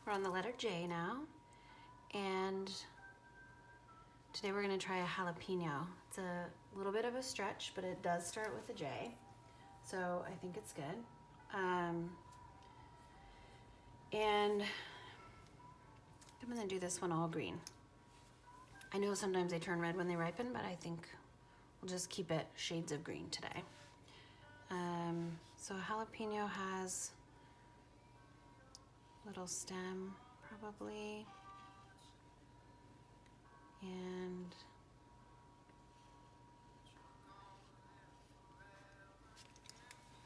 We're on the letter J now, and today we're gonna try a jalapeno. It's a little bit of a stretch, but it does start with a J, so I think it's good. And I'm gonna do this one all green. I know sometimes they turn red when they ripen, but I think we'll just keep it shades of green today. So a jalapeno has a little stem, probably, and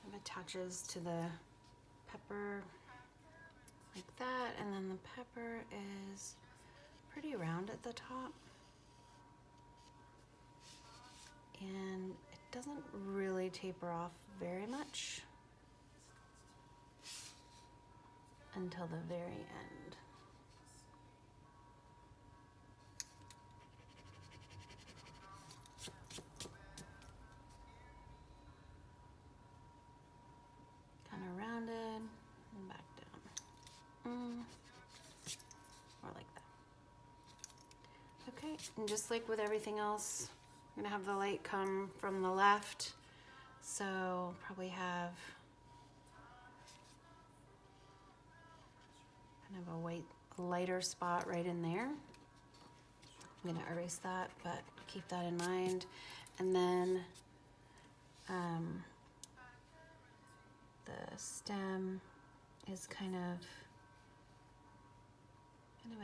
it attaches to the pepper like that, and then the pepper is pretty round at the top, and it doesn't really taper off very much until the very end. Kind of rounded and back down. Or like that. Okay, and just like with everything else, I'm gonna have the light come from the left, so probably have kind of a lighter spot right in there. I'm gonna erase that, but keep that in mind. And then the stem is kind of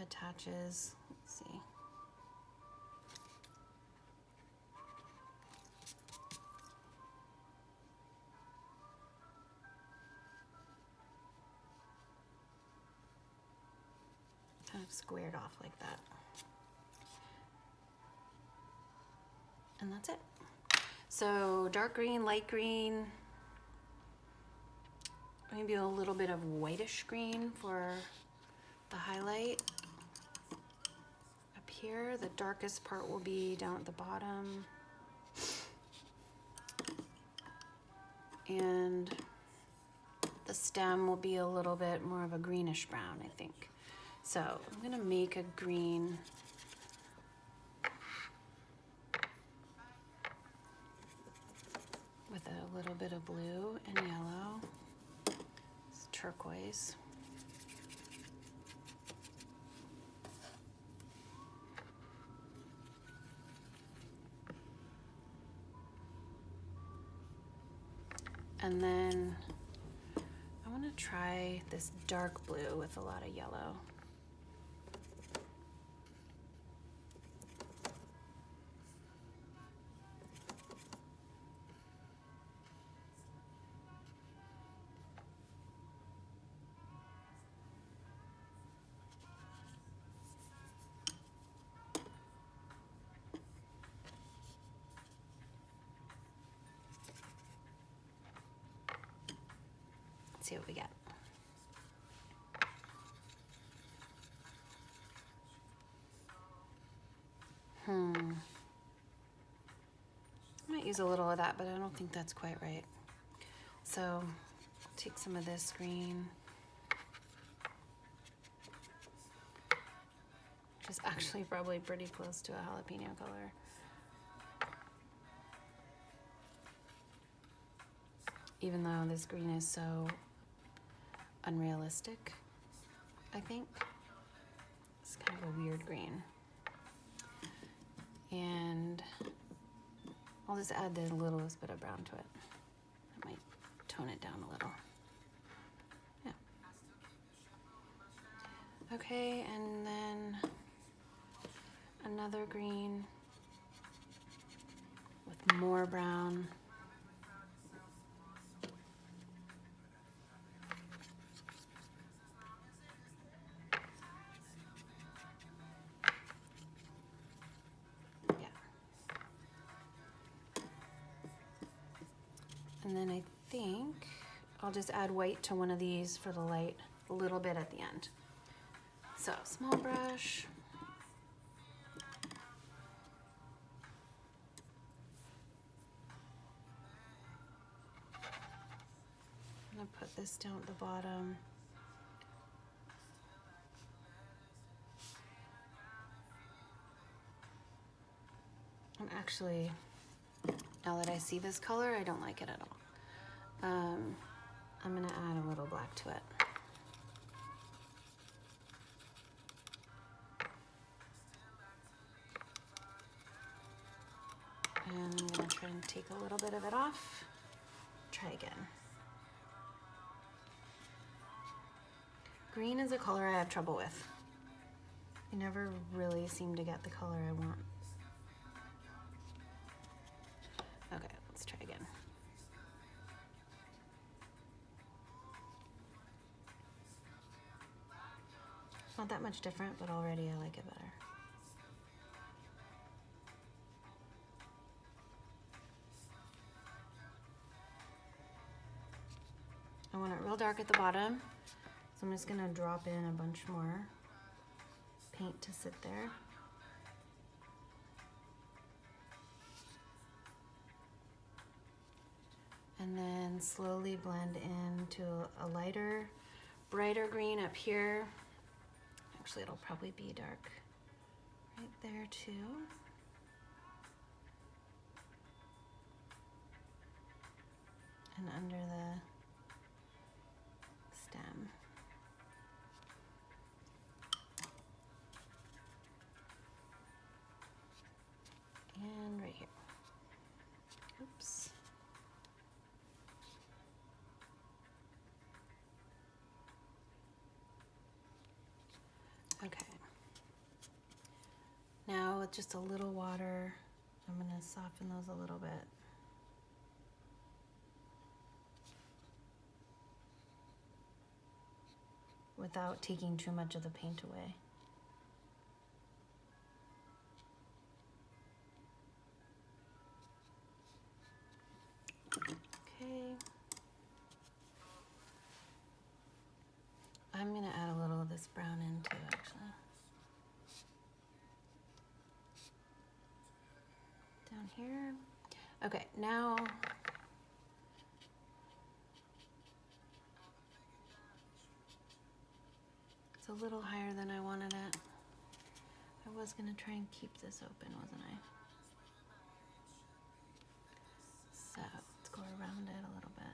attaches. Let's see. Kind of squared off like that. And that's it. So dark green, light green, maybe a little bit of whitish green for the highlight. Up here, the darkest part will be down at the bottom. And the stem will be a little bit more of a greenish brown, I think. So I'm gonna make a green with a little bit of blue and yellow. It's turquoise. And then I want to try this dark blue with a lot of yellow. Let's see what we get. I might use a little of that, but I don't think that's quite right. So take some of this green, which is actually probably pretty close to a jalapeno color. Even though this green is so unrealistic, I think. It's kind of a weird green. And I'll just add the littlest bit of brown to it. That might tone it down a little. Yeah. Okay, and then another green with more brown. And then I think I'll just add white to one of these for the light, a little bit at the end. So small brush. I'm gonna put this down at the bottom. And actually, now that I see this color, I don't like it at all. I'm gonna add a little black to it. And I'm gonna try and take a little bit of it off. Try again. Green is a color I have trouble with. I never really seem to get the color I want. Okay, let's try again. It's not that much different, but already I like it better. I want it real dark at the bottom, so I'm just gonna drop in a bunch more paint to sit there. And then slowly blend into a lighter, brighter green up here. Actually, it'll probably be dark right there too. And under the stem. And right here. Oops. Okay. Now with just a little water, I'm gonna soften those a little bit. Without taking too much of the paint away. Okay. I'm gonna add a little of this brown in too, actually. Down here. Okay, now it's a little higher than I wanted it. I was gonna try and keep this open, wasn't I? So let's go around it a little bit.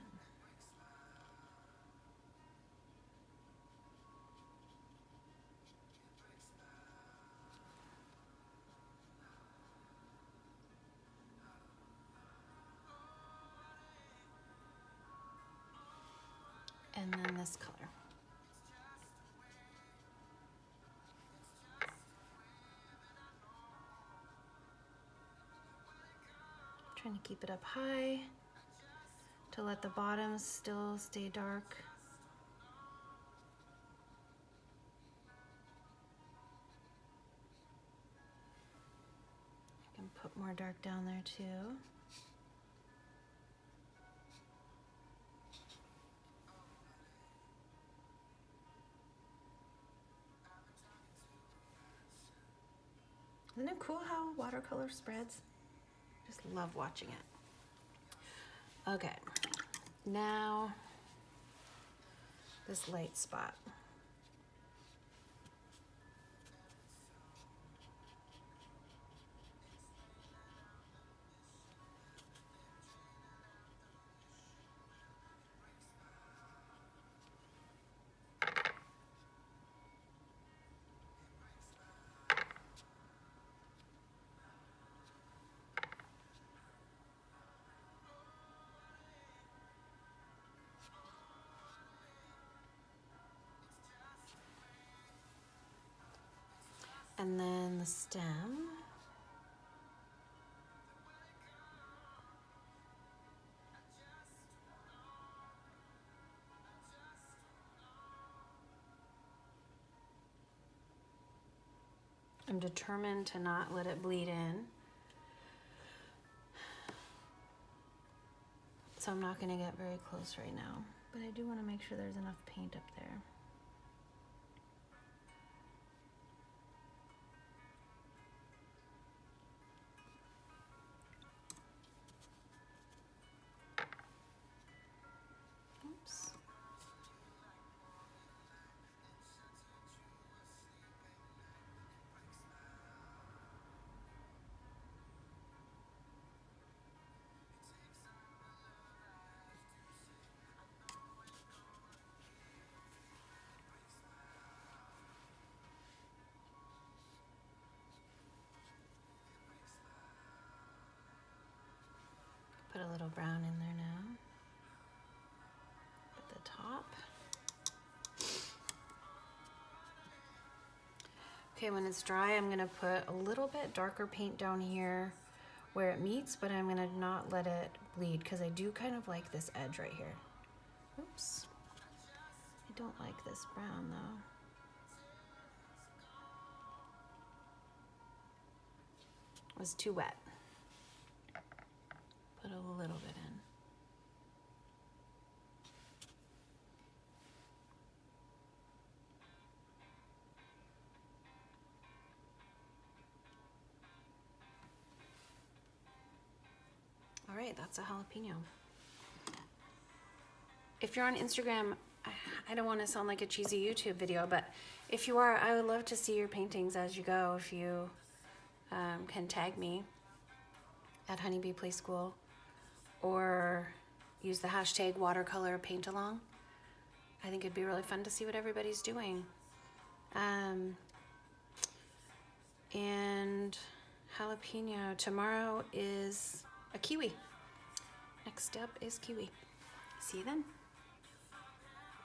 And then this color. Trying to keep it up high to let the bottoms still stay dark. I can put more dark down there too. Isn't it cool how watercolor spreads? Just love watching it. Okay, now this light spot. And then the stem. I'm determined to not let it bleed in. So I'm not gonna get very close right now, but I do wanna make sure there's enough paint up there. Oops. a little brown in there now at the top. Okay, when it's dry, I'm gonna put a little bit darker paint down here where it meets, but I'm gonna not let it bleed because I do kind of like this edge right here. Oops. I don't like this brown though. It was too wet. Put a little bit in. All right, that's a jalapeno. If you're on Instagram, I don't want to sound like a cheesy YouTube video, but if you are, I would love to see your paintings as you go. If you can tag me at Honeybee Play School or use the hashtag Watercolor Paint Along. I think it'd be really fun to see what everybody's doing. And jalapeno, tomorrow is a kiwi. Next up is kiwi. See you then.